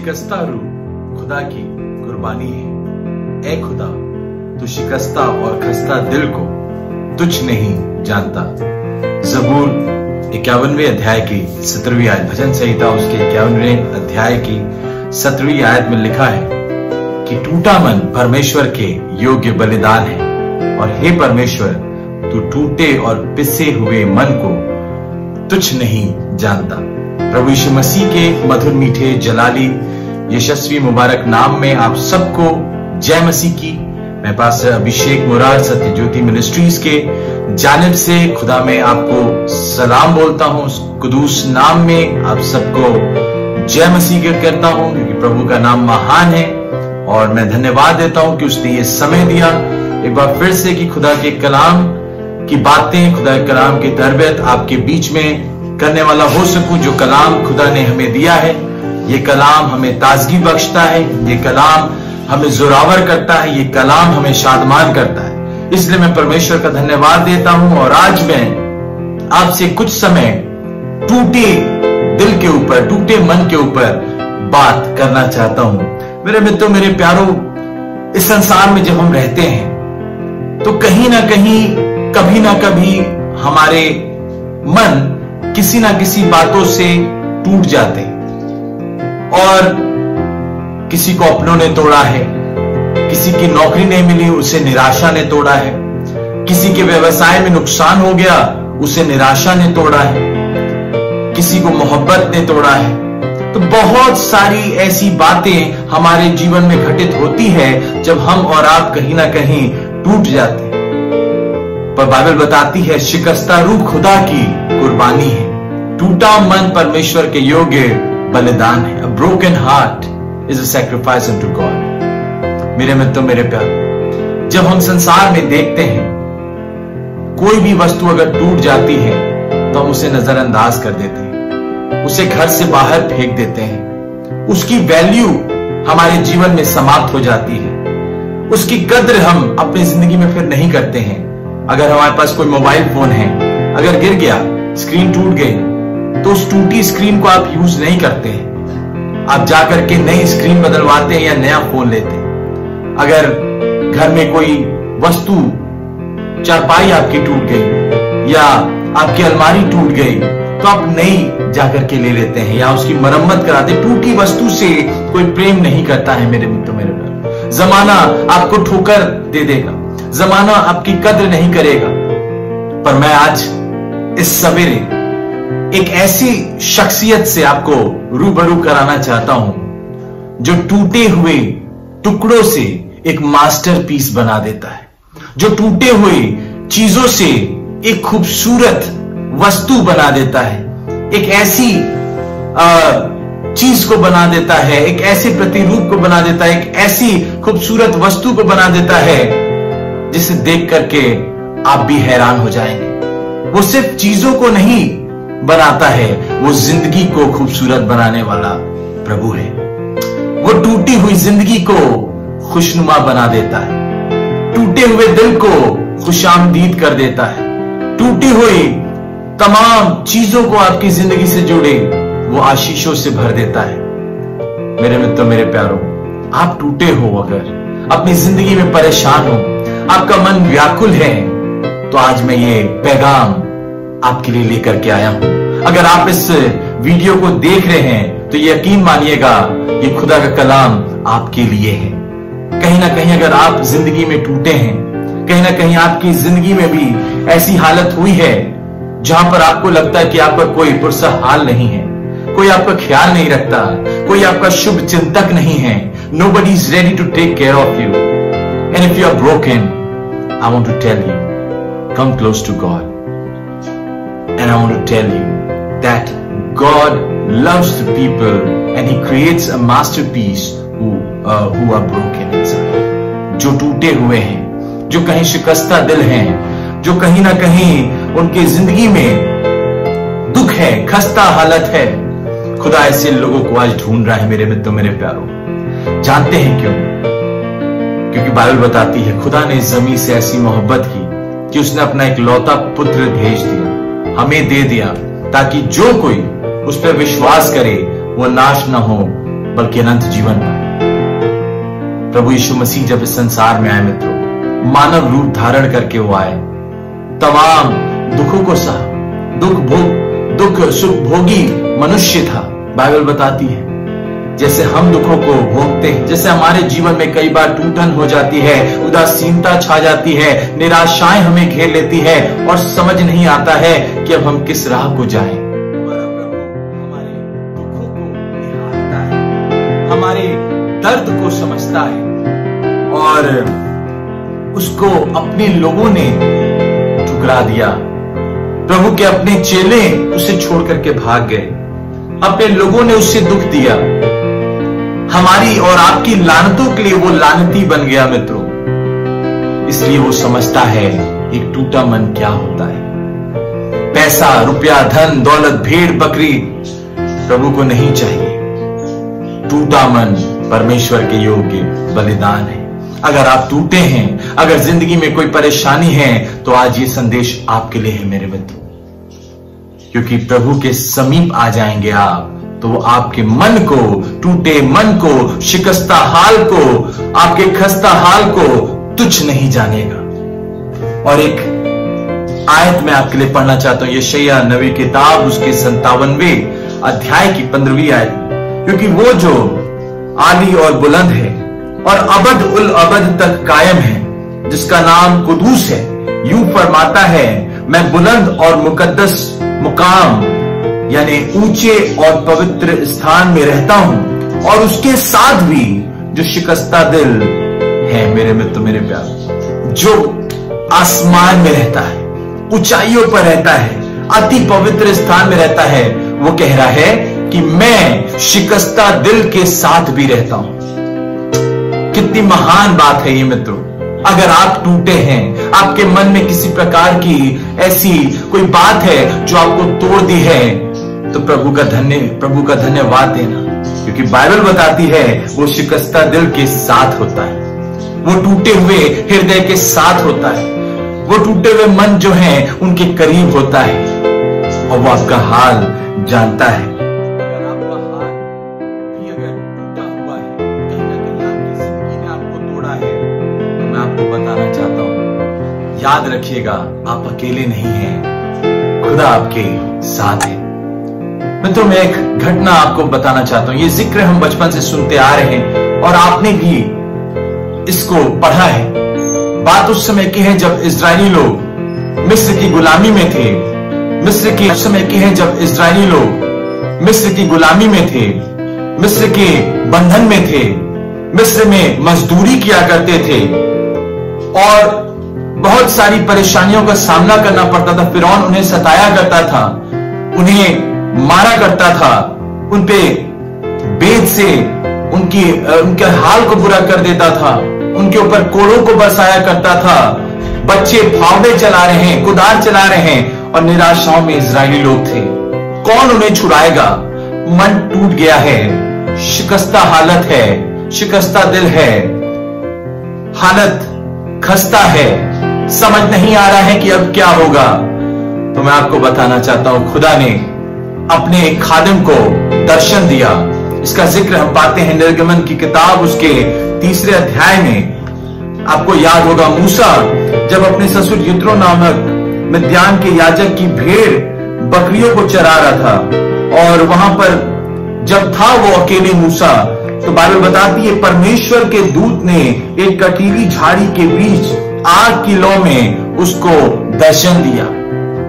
शिकस्ता रूह खुदा की कुर्बानी है। ऐ खुदा, तू शिकस्ता और खस्ता दिल को तुझ नहीं जानता। जबूर 51वें अध्याय की 17वीं आयत, भजन संहिता उसके 51वें अध्याय की 17वीं आयत में लिखा है कि टूटा मन परमेश्वर के योग्य बलिदान है, और हे परमेश्वर, तू टूटे और पिसे हुए मन को तुच्छ नहीं जानता। प्रभु यीशु मसीह के मधुर मीठे जलाली यशस्वी मुबारक नाम में आप सबको जय मसीह की। मैं पास्टर अभिषेक मुरार सत्य ज्योति मिनिस्ट्रीज के जानिब से खुदा में आपको सलाम बोलता हूं। कुदूस नाम में आप सबको जय मसीह करता हूं, क्योंकि प्रभु का नाम महान है। और मैं धन्यवाद देता हूं कि उसने ये समय दिया एक बार फिर से कि खुदा के कलाम की बातें, खुदा के कलाम की तरबियत आपके बीच में करने वाला हो सकूं। जो कलाम खुदा ने हमें दिया है, ये कलाम हमें ताजगी बख्शता है, ये कलाम हमें जोरावर करता है, ये कलाम हमें शादमान करता है। इसलिए मैं परमेश्वर का धन्यवाद देता हूं। और आज मैं आपसे कुछ समय टूटे दिल के ऊपर, टूटे मन के ऊपर बात करना चाहता हूं। मेरे मित्रों, मेरे प्यारों, इस संसार में जब हम रहते हैं तो कहीं ना कहीं, कभी ना कभी हमारे मन किसी ना किसी बातों से टूट जाते हैं। और किसी को अपनों ने तोड़ा है, किसी की नौकरी नहीं मिली, उसे निराशा ने तोड़ा है, किसी के व्यवसाय में नुकसान हो गया, उसे निराशा ने तोड़ा है, किसी को मोहब्बत ने तोड़ा है। तो बहुत सारी ऐसी बातें हमारे जीवन में घटित होती है जब हम और आप कहीं ना कहीं टूट जाते हैं। पर बाइबल बताती है शिकस्ता रूह खुदा की कुर्बानी है, टूटा मन परमेश्वर के योग्य बलिदान है। A broken heart is a sacrifice unto God। मेरे मित्रों, मेरे प्यार, जब हम संसार में देखते हैं कोई भी वस्तु अगर टूट जाती है तो हम उसे नजरअंदाज कर देते हैं, उसे घर से बाहर फेंक देते हैं, उसकी वैल्यू हमारे जीवन में समाप्त हो जाती है, उसकी कद्र हम अपनी जिंदगी में फिर नहीं करते हैं। अगर हमारे पास कोई मोबाइल फोन है, अगर गिर गया, स्क्रीन टूट गई, तो उस टूटी स्क्रीन को आप यूज नहीं करते हैं, आप जाकर के नई स्क्रीन बदलवाते हैं या नया फोन लेते हैं। अगर घर में कोई वस्तु, चारपाई आपकी टूट गई या आपकी अलमारी टूट गई, तो आप नई जाकर के ले लेते हैं या उसकी मरम्मत कराते। टूटी वस्तु से कोई प्रेम नहीं करता है मेरे मित्रों, मेरे प्यार। जमाना आपको ठोकर दे देगा, जमाना आपकी कद्र नहीं करेगा। पर मैं आज इस सवेरे एक ऐसी शख्सियत से आपको रूबरू कराना चाहता हूं जो टूटे हुए टुकड़ों से एक मास्टरपीस बना देता है, जो टूटे हुए चीजों से एक खूबसूरत वस्तु बना देता है, एक ऐसी चीज को बना देता है, एक ऐसे प्रतिरूप को बना देता है, एक ऐसी खूबसूरत वस्तु को बना देता है जिसे देख करके आप भी हैरान हो जाएंगे। वो सिर्फ चीजों को नहीं बनाता है, वो जिंदगी को खूबसूरत बनाने वाला प्रभु है। वो टूटी हुई जिंदगी को खुशनुमा बना देता है, टूटे हुए दिल को खुशामदीद कर देता है, टूटी हुई तमाम चीजों को आपकी जिंदगी से जुड़े वो आशीषों से भर देता है। मेरे मित्रों, मेरे प्यारों, आप टूटे हो, अगर अपनी जिंदगी में परेशान हो, आपका मन व्याकुल है, तो आज मैं ये पैगाम आपके लिए लेकर के आया हूं। अगर आप इस वीडियो को देख रहे हैं तो यकीन मानिएगा ये खुदा का कलाम आपके लिए है। कहीं ना कहीं अगर आप जिंदगी में टूटे हैं, कहीं ना कहीं आपकी जिंदगी में भी ऐसी हालत हुई है जहां पर आपको लगता है कि आपका कोई पुरसा हाल नहीं है, कोई आपका ख्याल नहीं रखता, कोई आपका शुभ चिंतक नहीं है। Nobody is ready to take care of you. And if you are broken, I want to tell you, come close to God. And I want to tell you that God loves the people and He creates a masterpiece who are broken inside. जो टूटे हुए हैं, जो कहीं शिकस्ता दिल हैं, जो कहीं ना कहीं उनकी जिंदगी में दुख है, खस्ता हालत है, खुदा ऐसे लोगों को आज ढूंढ रहा है मेरे मित्रों, मेरे प्यारों। जानते हैं क्यों? क्योंकि बाइबल बताती है खुदा ने इस जमीन से ऐसी मोहब्बत की कि उसने अपना एक लौता पुत्र भेज दिया, हमें दे दिया, ताकि जो कोई उस पर विश्वास करे वो नाश ना हो बल्कि अनंत जीवन पाए। प्रभु यीशु मसीह जब इस संसार में आए मित्रों, मानव रूप धारण करके वो आए, तमाम दुखों को सहा, दुख सुख भोगी मनुष्य था। बाइबल बताती है जैसे हम दुखों को भोगते हैं, जैसे हमारे जीवन में कई बार टूटन हो जाती है, उदासीनता छा जाती है, निराशाएं हमें घेर लेती है और समझ नहीं आता है कि अब हम किस राह को जाएं। हमारे दुखों को निहारता है, हमारे दर्द को समझता है और उसको अपने लोगों ने ठुकरा दिया। प्रभु के अपने चेले उसे छोड़ करके भाग गए, अपने लोगों ने उससे दुख दिया। हमारी और आपकी लानतों के लिए वो लानती बन गया मित्रों। इसलिए वो समझता है एक टूटा मन क्या होता है। पैसा, रुपया, धन, दौलत, भेड़, बकरी प्रभु को नहीं चाहिए। टूटा मन परमेश्वर के योग्य बलिदान है। अगर आप टूटे हैं, अगर जिंदगी में कोई परेशानी है, तो आज ये संदेश आपके लिए है मेरे मित्रों, क्योंकि प्रभु के समीप आ जाएंगे आप तो वो आपके मन को, टूटे मन को, शिकस्ता हाल को, आपके खस्ता हाल को तुच्छ नहीं जानेगा। और एक आयत मैं आपके लिए पढ़ना चाहता हूं, यशायाह नबी किताब उसके 57वें अध्याय की 15वीं आयत, क्योंकि वो जो आली और बुलंद है और अबद उल अबद तक कायम है, जिसका नाम कुदूस है, यूं फरमाता है, मैं बुलंद और मुकद्दस मुकाम यानी ऊंचे और पवित्र स्थान में रहता हूं और उसके साथ भी जो शिकस्ता दिल है मेरे मित्र, मेरे प्यार, जो आसमान में रहता है, ऊंचाइयों पर रहता है, अति पवित्र स्थान में रहता है, वो कह रहा है कि मैं शिकस्ता दिल के साथ भी रहता हूं। कितनी महान बात है ये मित्रों। अगर आप टूटे हैं, आपके मन में किसी प्रकार की ऐसी कोई बात है जो आपको तोड़ दी है, तो प्रभु का धन्यवाद देना, क्योंकि बाइबल बताती है वो शिकस्ता दिल के साथ होता है, वो टूटे हुए हृदय के साथ होता है, वो टूटे हुए मन जो है उनके करीब होता है और वो आपका हाल जानता है। अगर आपका हाल भी अगर टूटा हुआ है, कहीं ना कहीं आपकी जिंदगी ने आपको तोड़ा है, तो मैं आपको बताना चाहता हूं, याद रखिएगा आप अकेले नहीं हैं, खुदा आपके साथ है। मित्रों, मैं एक घटना आपको बताना चाहता हूं। ये जिक्र हम बचपन से सुनते आ रहे हैं और आपने भी इसको पढ़ा है। बात उस समय की है जब इजरायली लोग मिस्र की गुलामी में थे। मिस्र के समय की है जब इजरायली लोग मिस्र की गुलामी में थे, मिस्र के बंधन में थे, मिस्र में मजदूरी किया करते थे और बहुत सारी परेशानियों का सामना करना पड़ता था। फिरौन उन्हें सताया करता था, उन्हें मारा करता था, उनपे बेद से उनके हाल को बुरा कर देता था, उनके ऊपर कोड़ों को बरसाया करता था। बच्चे फावड़े चला रहे हैं, कुदार चला रहे हैं और निराशाओं में इजरायली लोग थे। कौन उन्हें छुड़ाएगा? मन टूट गया है, शिकस्ता हालत है, शिकस्ता दिल है, हालत खस्ता है, समझ नहीं आ रहा है कि अब क्या होगा। तो मैं आपको बताना चाहता हूं, खुदा ने अपने एक खादिम को दर्शन दिया। इसका जिक्र हम पाते हैं निर्गमन की किताब उसके 3 अध्याय में। आपको याद होगा, मूसा जब अपने ससुर यित्रो नामक मिद्यान के याजक की भेड़ बकरियों को चरा रहा था और वहां पर जब था वो अकेले मूसा, तो बाइबल बताती है परमेश्वर के दूत ने एक कटीली झाड़ी के बीच आग की लौ में उसको दर्शन दिया।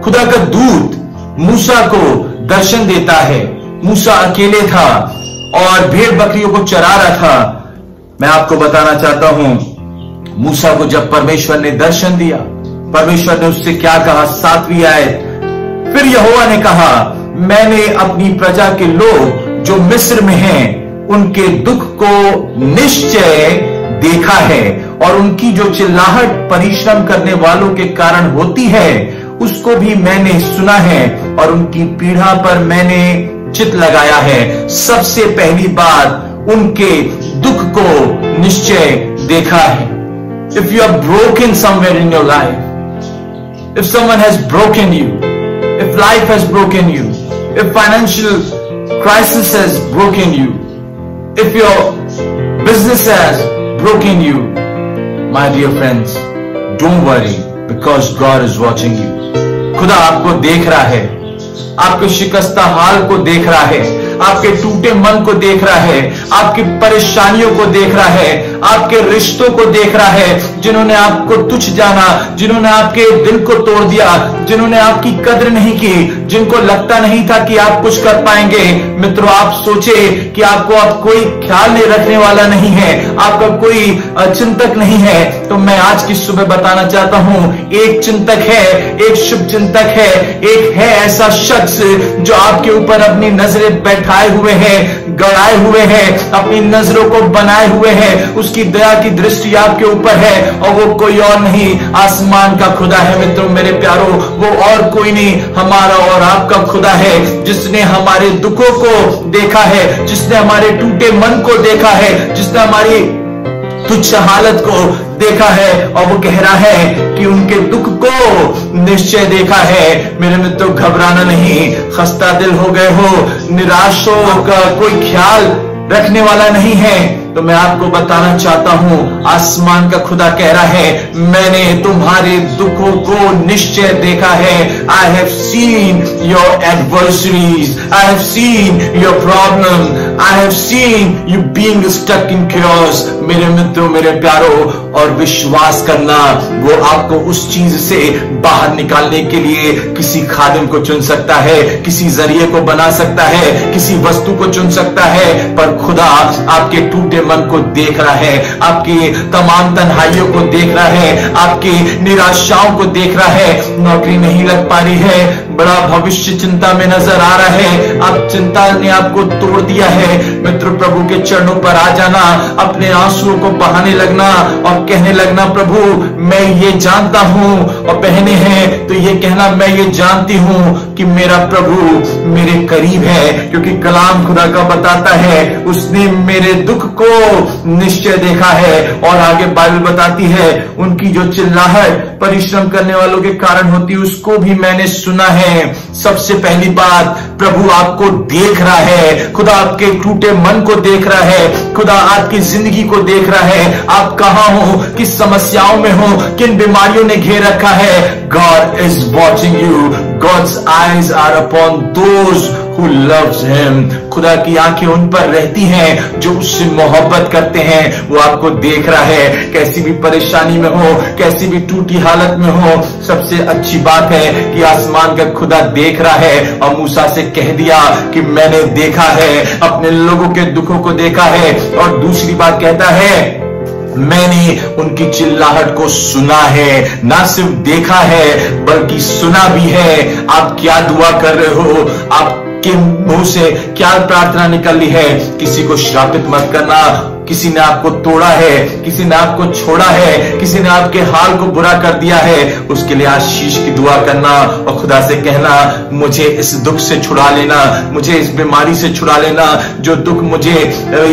खुदा का दूत मूसा को दर्शन देता है। मूसा अकेले था और भेड़ बकरियों को चरा रहा था। मैं आपको बताना चाहता हूं, मूसा को जब परमेश्वर ने दर्शन दिया, परमेश्वर ने उससे क्या कहा? 7वीं आयत, फिर यहोवा ने कहा, मैंने अपनी प्रजा के लोग जो मिस्र में हैं उनके दुख को निश्चय देखा है और उनकी जो चिल्लाहट परिश्रम करने वालों के कारण होती है उसको भी मैंने सुना है और उनकी पीड़ा पर मैंने चित लगाया है। सबसे पहली बात, उनके दुख को निश्चय देखा है। If you are broken somewhere in your life, if someone has broken you, if life has broken you, if financial crisis has broken you, if your business has broken you, my dear friends, don't worry because God is watching you. खुदा आपको देख रहा है, आपके शिकस्ता हाल को देख रहा है, आपके टूटे मन को देख रहा है, आपकी परेशानियों को देख रहा है, आपके रिश्तों को देख रहा है, जिन्होंने आपको तुच्छ जाना, जिन्होंने आपके दिल को तोड़ दिया, जिन्होंने आपकी कद्र नहीं की, जिनको लगता नहीं था कि आप कुछ कर पाएंगे। मित्रों, आप सोचे कि आपको अब कोई ख्याल नहीं रखने वाला नहीं है, आपका कोई चिंतक नहीं है, तो मैं आज की सुबह बताना चाहता हूं, एक चिंतक है, एक शुभ चिंतक है, एक है ऐसा शख्स जो आपके ऊपर अपनी नजरें बैठाए हुए हैं, गड़ाए हुए हैं, अपनी नजरों को बनाए हुए हैं, उसकी दया की दृष्टि आपके ऊपर है, और वो कोई और नहीं, आसमान का खुदा है। मित्रों मेरे प्यारों, वो और कोई नहीं, हमारा और आपका खुदा है, जिसने हमारे दुखों को देखा है, जिसने हमारे टूटे मन को देखा है, जिसने हमारी तुच्छ हालत को देखा है, और वो कह रहा है कि उनके दुख को निश्चय देखा है। मेरे मित्रों, घबराना नहीं, खस्ता दिल हो गए हो, निराशों का कोई ख्याल रखने वाला नहीं है, तो मैं आपको बताना चाहता हूं, आसमान का खुदा कह रहा है, मैंने तुम्हारे दुखों को निश्चय देखा है। I have seen your adversaries, I have seen your problem, I have seen you being stuck in chaos। मेरे मित्रों, मेरे प्यारों, और विश्वास करना, वो आपको उस चीज से बाहर निकालने के लिए किसी खादिम को चुन सकता है, किसी जरिए को बना सकता है, किसी वस्तु को चुन सकता है, पर खुदा आपके टूटे मन को देख रहा है, आपकी तमाम तन्हाइयों को देख रहा है, आपकी निराशाओं को देख रहा है। नौकरी नहीं लग पा रही है, बड़ा भविष्य चिंता में नजर आ रहा है, अब चिंता ने आपको तोड़ दिया है। मित्र, प्रभु के चरणों पर आ जाना, अपने आंसुओं को बहाने लगना और कहने लगना, प्रभु मैं ये जानता हूं, और बहने हैं तो ये कहना, मैं ये जानती हूं कि मेरा प्रभु मेरे करीब है, क्योंकि कलाम खुदा का बताता है, उसने मेरे दुख को निश्चय देखा है। और आगे बाइबल बताती है, उनकी जो चिल्लाहट परिश्रम करने वालों के कारण होती है, उसको भी मैंने सुना है। सबसे पहली बात, प्रभु आपको देख रहा है, खुदा आपके टूटे मन को देख रहा है, खुदा आपकी जिंदगी को देख रहा है, आप कहां हो, किस समस्याओं में हो, किन बीमारियों ने घेर रखा है। God is watching you. God's eyes are upon those who loves him. खुदा की आंखें उन पर रहती हैं जो उससे मोहब्बत करते हैं। वो आपको देख रहा है, कैसी भी परेशानी में हो, कैसी भी टूटी हालत में हो। सबसे अच्छी बात है कि आसमान का खुदा देख रहा है, और मूसा से कह दिया कि मैंने देखा है, अपने लोगों के दुखों को देखा है। और दूसरी बात कहता है, मैंने उनकी चिल्लाहट को सुना है, ना सिर्फ देखा है बल्कि सुना भी है। आप क्या दुआ कर रहे हो, आपके मुंह से क्या प्रार्थना निकल रही है? किसी को श्रापित मत करना, किसी ने आपको तोड़ा है, किसी ने आपको छोड़ा है, किसी ने आपके हाल को बुरा कर दिया है, उसके लिए आशीष की दुआ करना और खुदा से कहना, मुझे इस दुख से छुड़ा लेना, मुझे इस बीमारी से छुड़ा लेना, जो दुख मुझे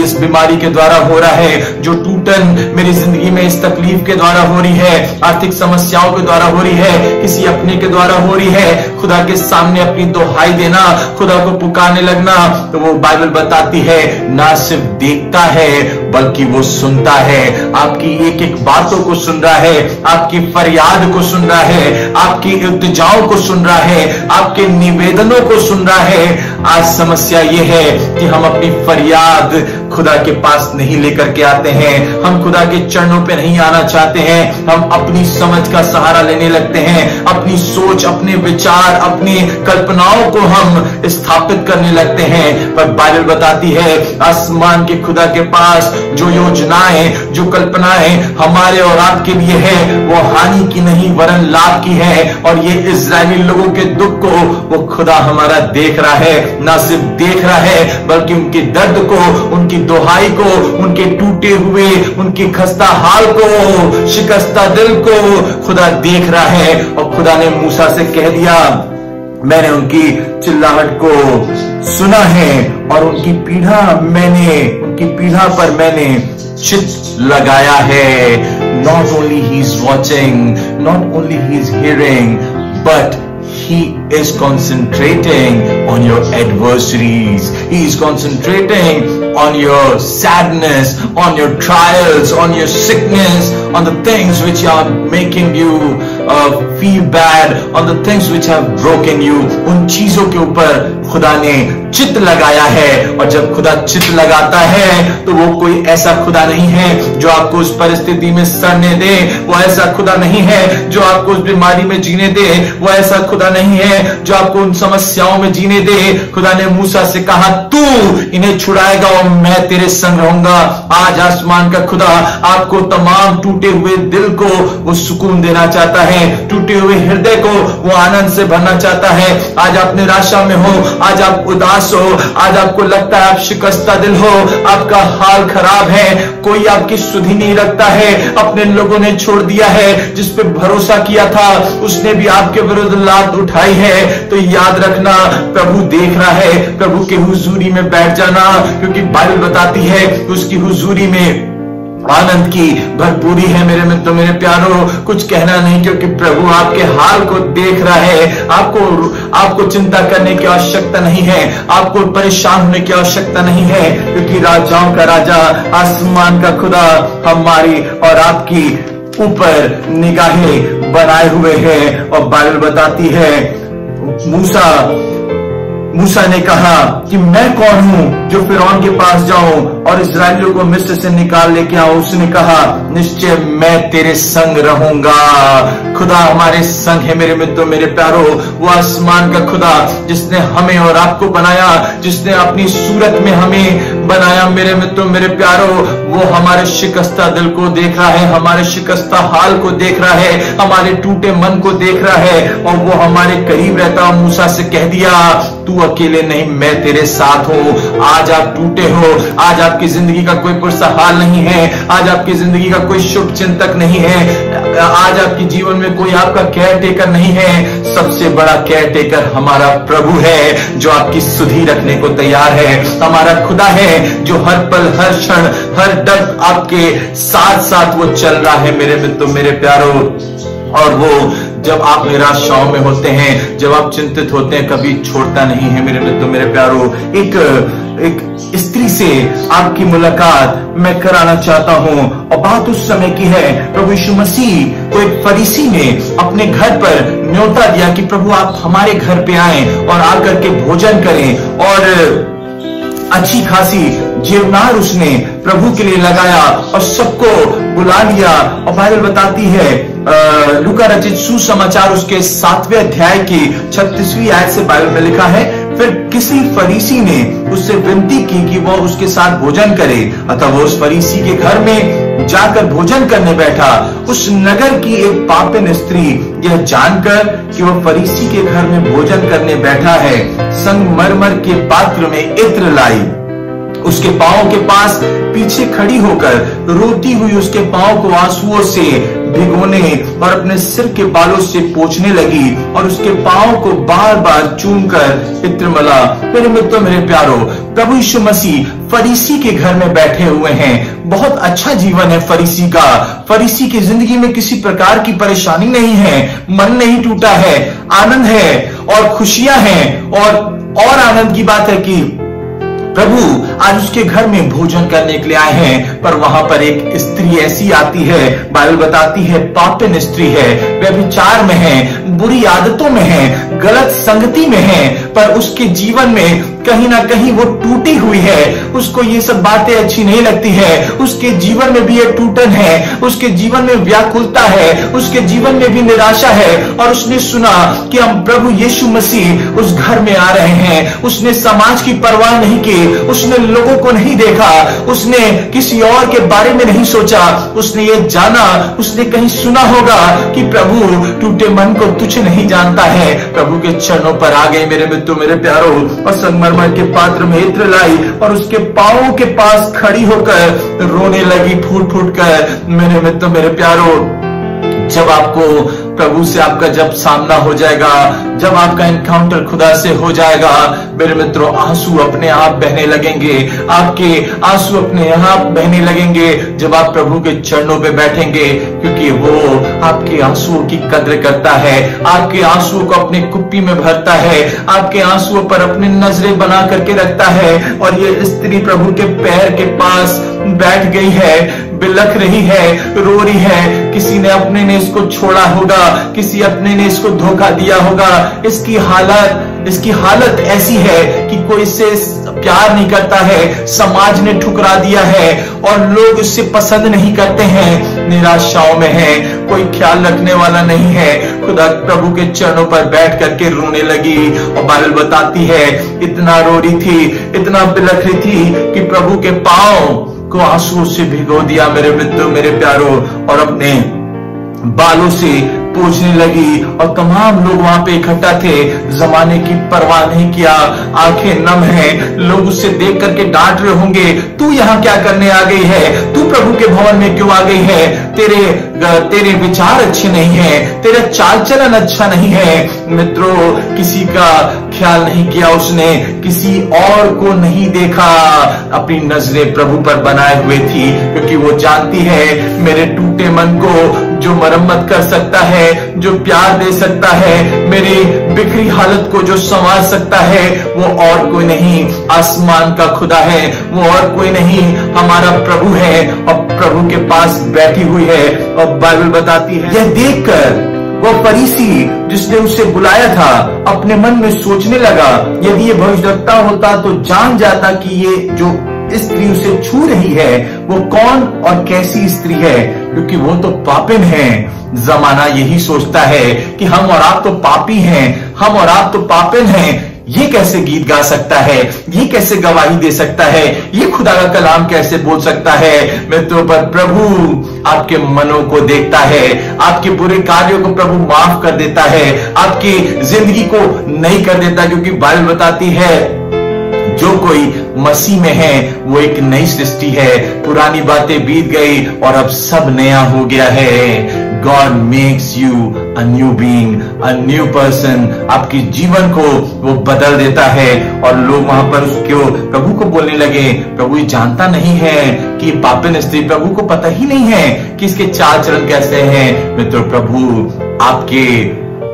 इस बीमारी के द्वारा हो रहा है, जो टूटन मेरी जिंदगी में इस तकलीफ के द्वारा हो रही है, आर्थिक समस्याओं के द्वारा हो रही है, किसी अपने के द्वारा हो रही है। खुदा के सामने अपनी दुहाई देना, खुदा को पुकारने लगना। तो वो बाइबल बताती है, ना सिर्फ देखता है बल्कि वो सुनता है, आपकी एक एक बातों को सुन रहा है, आपकी फरियाद को सुन रहा है, आपकी इल्तिजाओं को सुन रहा है, आपके निवेदनों को सुन रहा है। आज समस्या ये है कि हम अपनी फरियाद खुदा के पास नहीं लेकर के आते हैं, हम खुदा के चरणों पे नहीं आना चाहते हैं, हम अपनी समझ का सहारा लेने लगते हैं, अपनी सोच, अपने विचार, अपनी कल्पनाओं को हम स्थापित करने लगते हैं। पर बाइबल बताती है, आसमान के खुदा के पास जो योजनाएं, जो कल्पनाएं हमारे और आपके लिए है, वो हानि की नहीं वरन लाभ की है। और ये इजरायली लोगों के दुख को वो खुदा हमारा देख रहा है, ना सिर्फ देख रहा है बल्कि उनके दर्द को, उनकी दुहाई को, उनके टूटे हुए, उनकी खस्ता हाल को, शिकस्ता दिल को खुदा देख रहा है। और खुदा ने मूसा से कह दिया, मैंने उनकी चिल्लाहट को सुना है और उनकी पीढ़ा पर मैंने चित लगाया है। Not only he is watching, not only he is hearing, but he is concentrating on your adversaries. He is concentrating on your sadness, on your trials, on your sickness, on the things which are making you feel bad, on the things which have broken you. उन चीजों के ऊपर खुदा ने चित्त लगाया है। और जब खुदा चित्त लगाता है तो वो कोई ऐसा खुदा नहीं है जो आपको उस परिस्थिति में सड़ने दे, वो ऐसा खुदा नहीं है जो आपको उस बीमारी में जीने दे, वो ऐसा खुदा नहीं है जो आपको उन समस्याओं में जीने दे। खुदा ने मूसा से कहा तू इन्हें छुड़ाएगा और मैं तेरे संग रहूंगा। आज आसमान का खुदा आपको तमाम टूटे हुए दिल को वो सुकून देना चाहता है, टूटे हुए हृदय को वो आनंद से भरना चाहता है। आज आप निराशा में हो, आज आप उदास हो, आज आपको लगता है आप शिकस्ता दिल हो, आपका हाल खराब है, कोई आपकी सुधि नहीं रखता है, अपने लोगों ने छोड़ दिया है, जिस पे भरोसा किया था उसने भी आपके विरुद्ध लात उठाई है, तो याद रखना प्रभु देख रहा है। प्रभु के हुजूरी में बैठ जाना, क्योंकि बाइबल बताती है उसकी हुजूरी में आनंद की भरपूरी है। मेरे मित्रों, मेरे प्यारों, कुछ कहना नहीं, क्योंकि प्रभु आपके हाल को देख रहा है। आपको चिंता करने की आवश्यकता नहीं है, आपको परेशान होने की आवश्यकता नहीं है, क्योंकि राजाओं का राजा आसमान का खुदा हमारी और आपकी ऊपर निगाहें बनाए हुए है। और बाइबल बताती है मूसा ने कहा कि मैं कौन हूं जो फिरौन के पास जाऊं और इस्राएलियों को मिस्र से निकाल लेके आऊं। उसने कहा निश्चय मैं तेरे संग रहूंगा। खुदा हमारे संग है मेरे मित्रों, मेरे प्यारों। वो आसमान का खुदा जिसने हमें और आपको बनाया, जिसने अपनी सूरत में हमें बनाया, मेरे मित्रों, मेरे प्यारों, वो हमारे शिकस्ता दिल को देख रहा है, हमारे शिकस्ता हाल को देख रहा है, हमारे टूटे मन को देख रहा है, और वो हमारे करीब रहता। मूसा से कह दिया तू अकेले नहीं, मैं तेरे साथ हूं। आज आप टूटे हो, आज आपकी जिंदगी का कोई पुरसा हाल नहीं है, आज आपकी जिंदगी का कोई शुभ चिंतक नहीं है, आज आपके जीवन में कोई आपका केयर टेकर नहीं है। सबसे बड़ा केयर टेकर हमारा प्रभु है, जो आपकी सुधि रखने को तैयार है। हमारा खुदा है जो हर पल, हर क्षण, हर दर्द आपके साथ साथ वो चल रहा है मेरे मित्रों, मेरे प्यारों। और वो जब आप निराशाओं में होते हैं, जब आप चिंतित होते हैं, कभी छोड़ता नहीं है मेरे मित्रों, मेरे प्यारों। एक स्त्री से आपकी मुलाकात मैं कराना चाहता हूं, और बात उस समय की है। प्रभु यीशु मसीह को एक फरीसी ने अपने घर पर न्योता दिया कि प्रभु आप हमारे घर पे आएं और आकर के भोजन करें। और अच्छी खासी जीवनार उसने प्रभु के लिए लगाया और सबको बुला लिया। और बाइबल बताती है लूका रचित सुसमाचार उसके 7वें अध्याय की 36वीं आयत से बाइबल में लिखा है, फिर किसी फरीसी ने उससे विनती की कि वो उसके साथ भोजन करे। अतः वो उस फरीसी के घर में जाकर भोजन करने बैठा। उस नगर की एक पापिन स्त्री यह जानकर कि वह फरीसी के घर में भोजन करने बैठा है, संगमरमर के पात्र में इत्र लाई, उसके पांव के पास पीछे खड़ी होकर रोती हुई उसके पांव को आंसुओं से भिगोने और अपने सिर के बालों से पोंछने लगी और उसके पांव को बार बार चूमकर इत्र मला। मेरे मित्रों, मेरे प्यारों, प्रभु यीशु मसीह फरीसी के घर में बैठे हुए हैं। बहुत अच्छा जीवन है फरीसी का। फरीसी की जिंदगी में किसी प्रकार की परेशानी नहीं है, मन नहीं टूटा है, आनंद है और खुशियां हैं। और आनंद की बात है कि प्रभु आज उसके घर में भोजन करने के लिए आए हैं, पर वहां पर एक स्त्री ऐसी आती है, बाइबल बताती है पापिन स्त्री है, व्यभिचार में है, बुरी आदतों में है, गलत संगति में है, पर उसके जीवन में कहीं ना कहीं वो टूटी हुई है। उसको ये सब बातें अच्छी नहीं लगती है। उसके जीवन में भी ये टूटन है, उसके जीवन में व्याकुलता है, उसके जीवन में भी निराशा है। और उसने सुना कि हम प्रभु यीशु मसीह उस घर में आ रहे हैं। उसने समाज की परवाह नहीं की, उसने लोगों को नहीं देखा, उसने किसी और के बारे में नहीं सोचा। उसने ये जाना, उसने कहीं सुना होगा कि प्रभु टूटे मन को तुच्छ नहीं जानता है। प्रभु के चरणों पर आ गए मेरे मित्रों, मेरे प्यारों, और संगमरमर के पात्र में इत्र लाई और उसके पांवों के पास खड़ी होकर रोने लगी फूट फूट कर। मेरे मित्रों, मेरे प्यारों, जब आपको प्रभु से आपका जब सामना हो जाएगा, जब आपका एनकाउंटर खुदा से हो जाएगा, मेरे मित्रों, आंसू अपने आप बहने लगेंगे, आपके आंसू अपने आप बहने लगेंगे जब आप प्रभु के चरणों पे बैठेंगे, क्योंकि वो आपके आंसुओं की कद्र करता है, आपके आंसुओं को अपने कुप्पी में भरता है, आपके आंसुओं पर अपनी नजरें बना करके रखता है। और ये स्त्री प्रभु के पैर के पास बैठ गई है, बिलख रही है, रो रही है। किसी ने अपने ने इसको छोड़ा होगा, किसी अपने ने इसको धोखा दिया होगा। इसकी हालत ऐसी है कि कोई इससे प्यार नहीं करता है, समाज ने ठुकरा दिया है और लोग इससे पसंद नहीं करते हैं, निराशाओं में है, कोई ख्याल रखने वाला नहीं है। खुदा प्रभु के चरणों पर बैठ करके रोने लगी और बाइबल बताती है इतना रो रही थी, इतना बिलख रही थी कि प्रभु के पांव को आंसुओं से भिगो दिया, मेरे मित्रों, मेरे प्यारों, और अपने बालों से पोंछने लगी। और तमाम लोग वहां पे इकट्ठा थे, जमाने की परवाह नहीं किया, आंखें नम हैं, लोग उससे देख करके डांट रहे होंगे, तू यहाँ क्या करने आ गई है, तू प्रभु के भवन में क्यों आ गई है, तेरे विचार अच्छे नहीं है, तेरा चाल चलन अच्छा नहीं है। मित्रों, किसी का ख्याल नहीं किया उसने, किसी और को नहीं देखा, अपनी नजरें प्रभु पर बनाए हुए थी, क्योंकि वो जानती है मेरे टूटे मन को जो मरम्मत कर सकता है, जो प्यार दे सकता है, मेरी बिखरी हालत को जो संवार सकता है, वो और कोई नहीं, आसमान का खुदा है, वो और कोई नहीं, हमारा प्रभु है। और प्रभु के पास बैठी हुई है और बाइबल बताती है, यह देखकर वो फरीसी जिसने उसे बुलाया था अपने मन में सोचने लगा, यदि ये भविष्यवक्ता होता तो जान जाता कि ये जो स्त्री उसे छू रही है वो कौन और कैसी स्त्री है, क्योंकि वो तो पापिन है। जमाना यही सोचता है कि हम और आप तो पापी हैं, हम और आप तो पापिन हैं। ये कैसे गीत गा सकता है, ये कैसे गवाही दे सकता है, ये खुदा का कलाम कैसे बोल सकता है। मित्रों, पर प्रभु आपके मनों को देखता है, आपके बुरे कार्यों को प्रभु माफ कर देता है, आपकी जिंदगी को नई कर देता, क्योंकि बाइबल बताती है जो कोई मसीह में है वो एक नई सृष्टि है, पुरानी बातें बीत गई और अब सब नया हो गया है। God makes you a new being, a new person। आपके जीवन को वो बदल देता है। और लोग वहां पर उसको प्रभु को बोलने लगे, प्रभु ये जानता नहीं है कि पापिन स्त्री, प्रभु को पता ही नहीं है कि इसके चाल चलन कैसे हैं। मित्रों, प्रभु आपके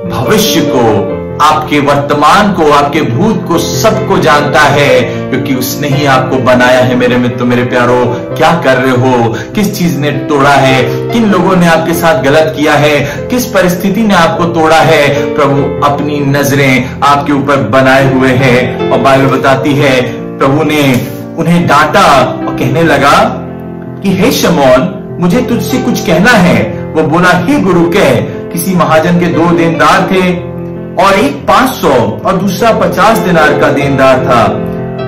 भविष्य को, आपके वर्तमान को, आपके भूत को, सबको जानता है, क्योंकि उसने ही आपको बनाया है। मेरे मित्रों, मेरे प्यारों, क्या कर रहे हो, किस चीज ने तोड़ा है, किन लोगों ने आपके साथ गलत किया है, किस परिस्थिति ने आपको तोड़ा है, प्रभु अपनी नजरें आपके ऊपर बनाए हुए है। और बाइबल बताती है प्रभु ने उन्हें डांटा और कहने लगा कि हे शमौन, मुझे तुझसे कुछ कहना है। वो बोला, हे गुरु, कह। किसी महाजन के 2 देनदार थे और एक 500 और दूसरा 50 दिनार का देनदार था।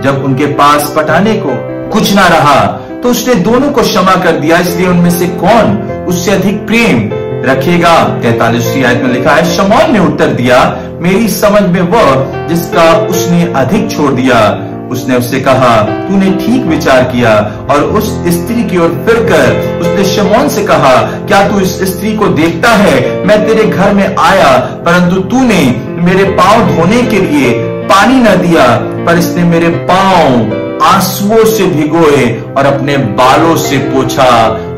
जब उनके पास पटाने को कुछ ना रहा तो उसने दोनों को क्षमा कर दिया, इसलिए उनमें से कौन उससे अधिक प्रेम रखेगा। 43वीं आयत में लिखा है, शमौन ने उत्तर दिया, मेरी समझ में वह जिसका उसने अधिक छोड़ दिया। उसने उससे कहा, तूने ठीक विचार किया। और उस स्त्री की ओर फिरकर उसने शमौन से कहा, क्या तू इस स्त्री को देखता है? मैं तेरे घर में आया, परंतु तूने मेरे पांव धोने के लिए पानी न दिया, पर इसने मेरे पांव आंसुओं से भिगोए और अपने बालों से पोंछा।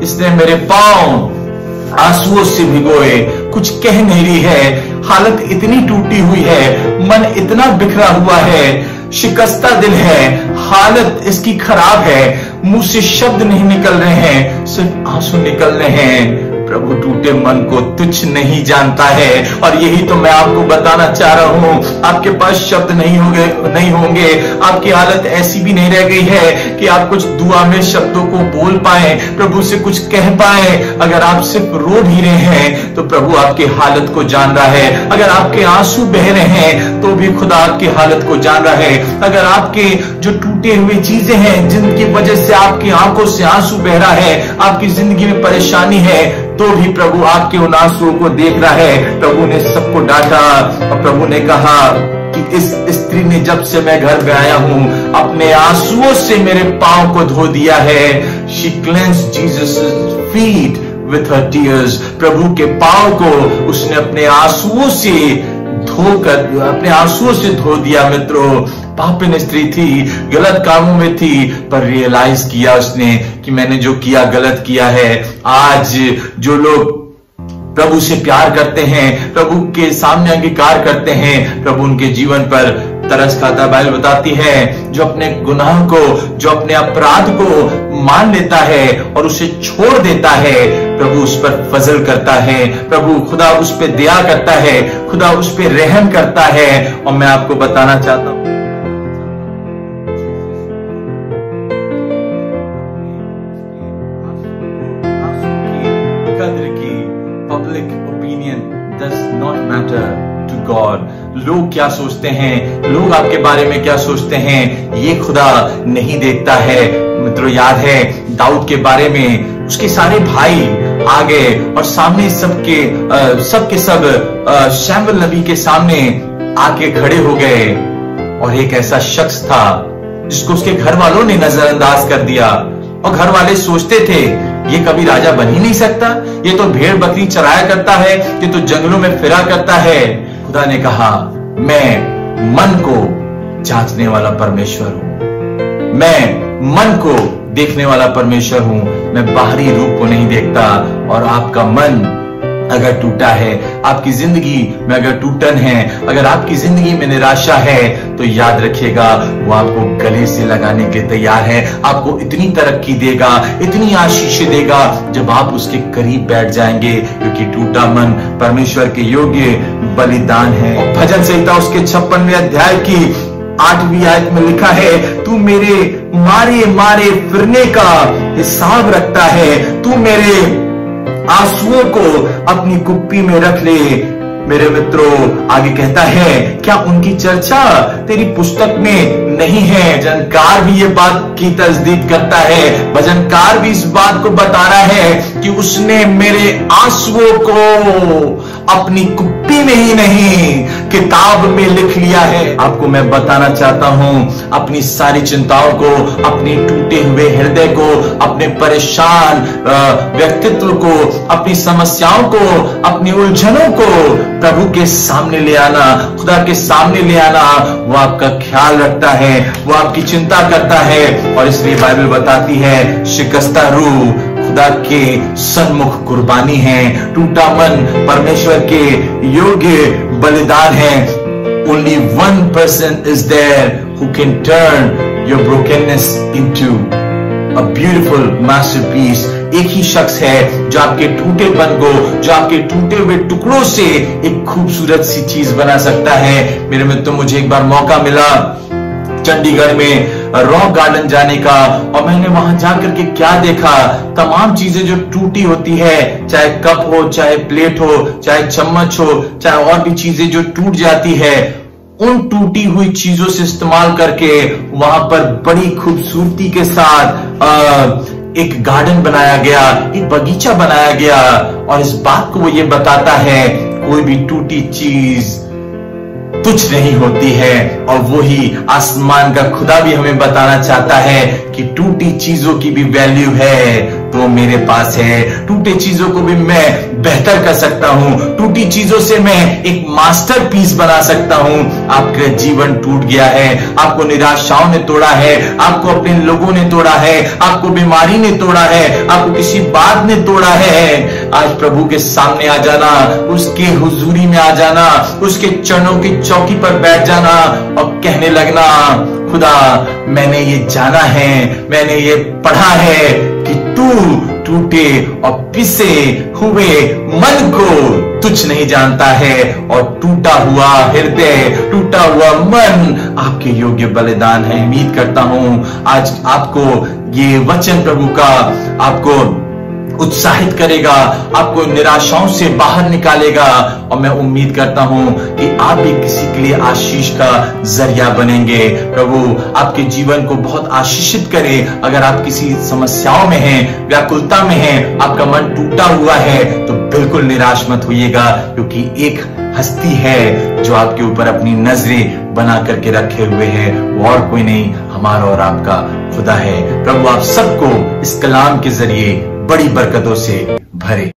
इसने मेरे पांव आंसुओं से भिगोए। कुछ कह नहीं रही है, हालत इतनी टूटी हुई है, मन इतना बिखरा हुआ है, शिकस्ता दिल है, हालत इसकी खराब है, मुंह से शब्द नहीं निकल रहे हैं, सिर्फ आंसू निकल रहे हैं। प्रभु टूटे मन को तुच्छ नहीं जानता है। और यही तो मैं आपको बताना चाह रहा हूं। आपके पास शब्द नहीं होंगे, आपकी हालत ऐसी भी नहीं रह गई है कि आप कुछ दुआ में शब्दों को बोल पाए, प्रभु से कुछ कह पाए। अगर आप सिर्फ रो भी रहे हैं तो प्रभु आपकी हालत को जान रहा है। अगर आपके आंसू बह रहे हैं तो भी खुदा आपकी हालत को जान रहा है। अगर आपके जो टूटे हुए चीजें हैं जिनकी वजह से आपकी आंखों से आंसू बह रहा है, आपकी जिंदगी में परेशानी है, तो भी प्रभु आपके उन आंसुओं को देख रहा है। प्रभु ने सबको डांटा और प्रभु ने कहा कि इस स्त्री ने जब से मैं घर में आया हूं अपने आंसुओं से मेरे पांव को धो दिया है। She cleansed Jesus' feet with her tears। प्रभु के पांव को उसने अपने आंसुओं से धोकर, अपने आंसुओं से धो दिया। मित्रों, पापिन स्त्री थी, गलत कामों में थी, पर रियलाइज किया उसने कि मैंने जो किया गलत किया है। आज जो लोग प्रभु से प्यार करते हैं, प्रभु के सामने अंगीकार करते हैं, प्रभु उनके जीवन पर तरस खाता। बाइबल बताती है जो अपने गुनाह को, जो अपने अपराध को मान लेता है और उसे छोड़ देता है, प्रभु उस पर फजल करता है, प्रभु खुदा उस पर दया करता है, खुदा उस पर रहम करता है। और मैं आपको बताना चाहता हूं, कद्र की public opinion does not matter to God. लोग क्या सोचते हैं, लोग आपके बारे में क्या सोचते हैं, ये खुदा नहीं देखता है। मित्रों, याद है दाऊद के बारे में, उसके सारे भाई आ गए और सामने सबके सब शमूएल नबी के सामने आके खड़े हो गए। और एक ऐसा शख्स था जिसको उसके घर वालों ने नजरअंदाज कर दिया, और घर वाले सोचते थे ये कभी राजा बन ही नहीं सकता, ये तो भेड़ बकरी चराया करता है, ये तो जंगलों में फिरा करता है। खुदा ने कहा, मैं मन को जांचने वाला परमेश्वर हूं, मैं मन को देखने वाला परमेश्वर हूं, मैं बाहरी रूप को नहीं देखता। और आपका मन अगर टूटा है, आपकी जिंदगी में अगर टूटन है, अगर आपकी जिंदगी में निराशा है, तो याद रखिएगा वो आपको गले से लगाने के तैयार है। आपको इतनी तरक्की देगा, इतनी आशीष देगा जब आप उसके करीब बैठ जाएंगे, क्योंकि टूटा मन परमेश्वर के योग्य बलिदान है। भजन संहिता उसके 56वें अध्याय की 8वीं आयत में लिखा है, तू मेरे मारे मारे फिरने का हिसाब रखता है, तू मेरे आंसुओं को अपनी कुप्पी में रख ले। मेरे मित्रों, आगे कहता है, क्या उनकी चर्चा तेरी पुस्तक में नहीं है? भजनकार भी ये बात की तस्दीक करता है, भजनकार भी इस बात को बता रहा है कि उसने मेरे आंसुओं को अपनी कुप्पी में ही नहीं किताब में लिख लिया है। आपको मैं बताना चाहता हूं, अपनी सारी चिंताओं को, अपने टूटे हुए हृदय को, अपने परेशान व्यक्तित्व को, अपनी समस्याओं को, अपनी उलझनों को प्रभु के सामने ले आना, खुदा के सामने ले आना। वो आपका ख्याल रखता है, वो आपकी चिंता करता है। और इसलिए बाइबल बताती है, शिकस्ता रूह खुदा के सन्मुख कुर्बानी है, टूटा मन परमेश्वर के योग्य बलिदान है। Only one person is there who can turn your brokenness into a beautiful masterpiece। एक ही शख्स है जो आपके टूटेपन को, जो आपके टूटे हुए टुकड़ों से एक खूबसूरत सी चीज बना सकता है। मेरे मित्रों, मुझे एक बार मौका मिला चंडीगढ़ में रॉक गार्डन जाने का, और मैंने वहां जाकर के क्या देखा, तमाम चीजें जो टूटी होती है, चाहे कप हो, चाहे प्लेट हो, चाहे चम्मच हो, चाहे और भी चीजें जो टूट जाती है, उन टूटी हुई चीजों से इस्तेमाल करके वहां पर बड़ी खूबसूरती के साथ एक गार्डन बनाया गया, एक बगीचा बनाया गया। और इस बात को वो ये बताता है, कोई भी टूटी चीज तुच्छ नहीं होती है। और वही आसमान का खुदा भी हमें बताना चाहता है कि टूटी चीजों की भी वैल्यू है तो मेरे पास है। टूटे चीजों को भी मैं बेहतर कर सकता हूं, टूटी चीजों से मैं एक मास्टरपीस बना सकता हूं। आपका जीवन टूट गया है, आपको निराशाओं ने तोड़ा है, आपको अपने लोगों ने तोड़ा है, आपको बीमारी ने तोड़ा है, आपको किसी बात ने तोड़ा है। आज प्रभु के सामने आ जाना, उसके हुजूरी में आ जाना, उसके चरणों की चौकी पर बैठ जाना और कहने लगना, खुदा मैंने ये जाना है, मैंने ये पढ़ा है कि तू टूटे और पिसे हुए मन को तुच्छ नहीं जानता है, और टूटा हुआ हृदय, टूटा हुआ मन आपके योग्य बलिदान है। उम्मीद करता हूं आज आपको ये वचन प्रभु का आपको उत्साहित करेगा, आपको निराशाओं से बाहर निकालेगा। और मैं उम्मीद करता हूं कि आप भी किसी के लिए आशीष का जरिया बनेंगे। प्रभु आपके जीवन को बहुत आशीषित करे। अगर आप किसी समस्याओं में हैं, व्याकुलता में हैं, आपका मन टूटा हुआ है, तो बिल्कुल निराश मत होइएगा, क्योंकि एक हस्ती है जो आपके ऊपर अपनी नजरें बना करके रखे हुए है, वो और कोई नहीं, हमारा और आपका खुदा है। प्रभु आप सबको इस कलाम के जरिए बड़ी बरकतों से भरे।